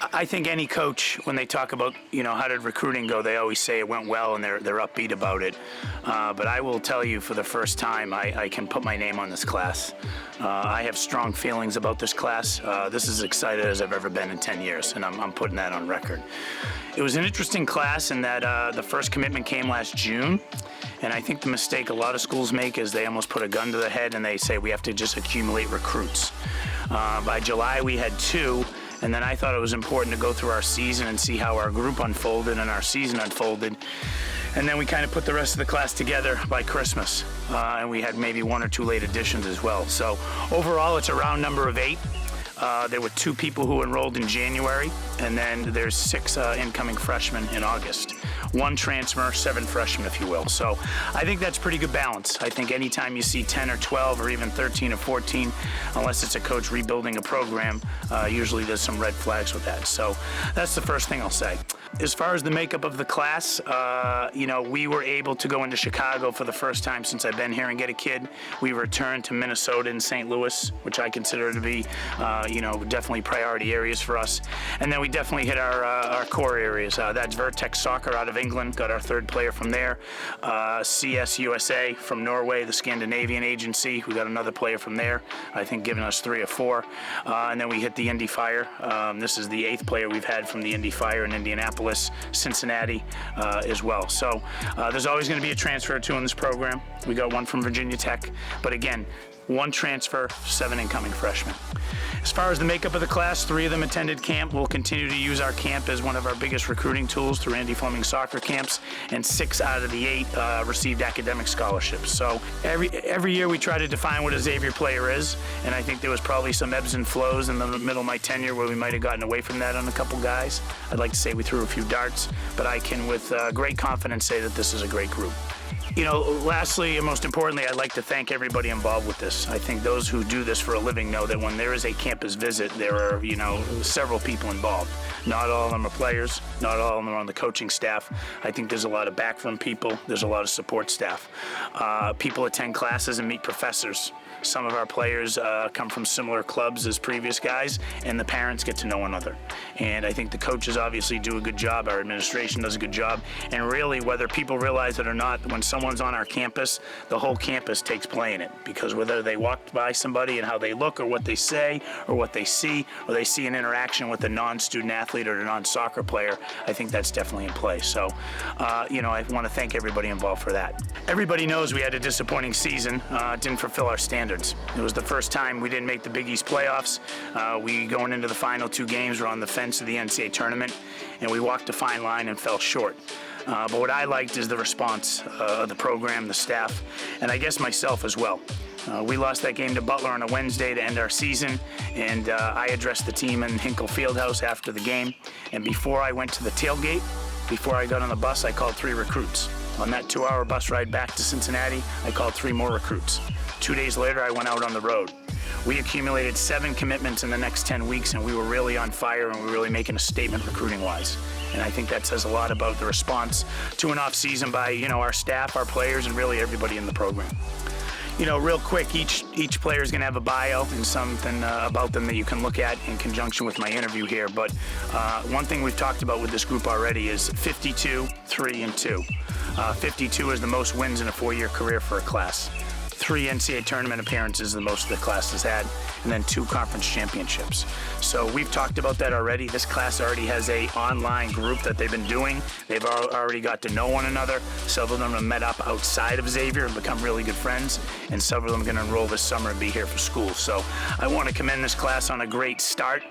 I think any coach, when they talk about, how did recruiting go, they always say it went well and they're upbeat about it. But I will tell you, for the first time, I can put my name on this class. I have strong feelings about this class. This is as excited as I've ever been in 10 years, and I'm putting that on record. It was an interesting class in that the first commitment came last June. And I think the mistake a lot of schools make is they almost put a gun to the head and they say we have to just accumulate recruits. By July, we had 2. And then I thought it was important to go through our season and see how our group unfolded and our season unfolded. And then we kind of put the rest of the class together by Christmas. And we had maybe 1 or 2 late additions as well. So overall, it's a round number of 8. There were 2 people who enrolled in January, and then there's 6 incoming freshmen in August. 1 transfer, 7 freshmen, if you will. So I think that's pretty good balance. I think anytime you see 10 or 12 or even 13 or 14, unless it's a coach rebuilding a program, usually there's some red flags with that. So that's the first thing I'll say. As far as the makeup of the class, we were able to go into Chicago for the first time since I've been here and get a kid. We returned to Minnesota and St. Louis, which I consider to be, definitely priority areas for us. And then we definitely hit our core areas. That's Vertex Soccer out of England, got our 3rd player from there. CS USA from Norway, the Scandinavian agency, we got another player from there, I think giving us 3 or 4. And then we hit the Indy Fire. This is the 8th player we've had from the Indy Fire in Indianapolis, Cincinnati as well. So there's always going to be a transfer or 2 in this program. We got 1 from Virginia Tech, but again, 1 transfer, 7 incoming freshmen. As far as the makeup of the class, 3 of them attended camp. We'll continue to use our camp as one of our biggest recruiting tools through Andy Fleming soccer camps, and 6 out of the 8 received academic scholarships. So every year we try to define what a Xavier player is, and I think there was probably some ebbs and flows in the middle of my tenure where we might have gotten away from that on a couple guys. I'd like to say we threw a few darts, but I can with great confidence say that this is a great group. Lastly and most importantly, I'd like to thank everybody involved with this. I think those who do this for a living know that when there is a campus visit, there are, several people involved. Not all of them are players. Not all of them are on the coaching staff. I think there's a lot of backroom people. There's a lot of support staff. People attend classes and meet professors. Some of our players come from similar clubs as previous guys, and the parents get to know one another. And I think the coaches obviously do a good job. Our administration does a good job. And really, whether people realize it or not, when someone's on our campus, the whole campus takes play in it. Because whether they walk by somebody and how they look or what they say or what they see, or they see an interaction with a non-student athlete or a non-soccer player, I think that's definitely in play. So, I want to thank everybody involved for that. Everybody knows we had a disappointing season. It didn't fulfill our standards. It was the first time we didn't make the Big East playoffs. We, going into the final 2 games, were on the fence of the NCAA tournament, and we walked a fine line and fell short. But what I liked is the response of the program, the staff, and I guess myself as well. We lost that game to Butler on a Wednesday to end our season, and I addressed the team in Hinkle Fieldhouse after the game. And before I went to the tailgate, before I got on the bus, I called 3 recruits. On that 2-hour bus ride back to Cincinnati, I called 3 more recruits. 2 days later, I went out on the road. We accumulated 7 commitments in the next 10 weeks, and we were really on fire, and we were really making a statement recruiting-wise. And I think that says a lot about the response to an off-season by, our staff, our players, and really everybody in the program. Real quick, each player is going to have a bio and something about them that you can look at in conjunction with my interview here. But one thing we've talked about with this group already is 52, 3, and 2. 52 is the most wins in a 4-year career for a class. 3 NCAA tournament appearances, the most the class has had, and then 2 conference championships. So we've talked about that already. This class already has a online group that they've been doing. They've already got to know one another. Several of them have met up outside of Xavier and become really good friends, and several of them are going to enroll this summer and be here for school. So I want to commend this class on a great start.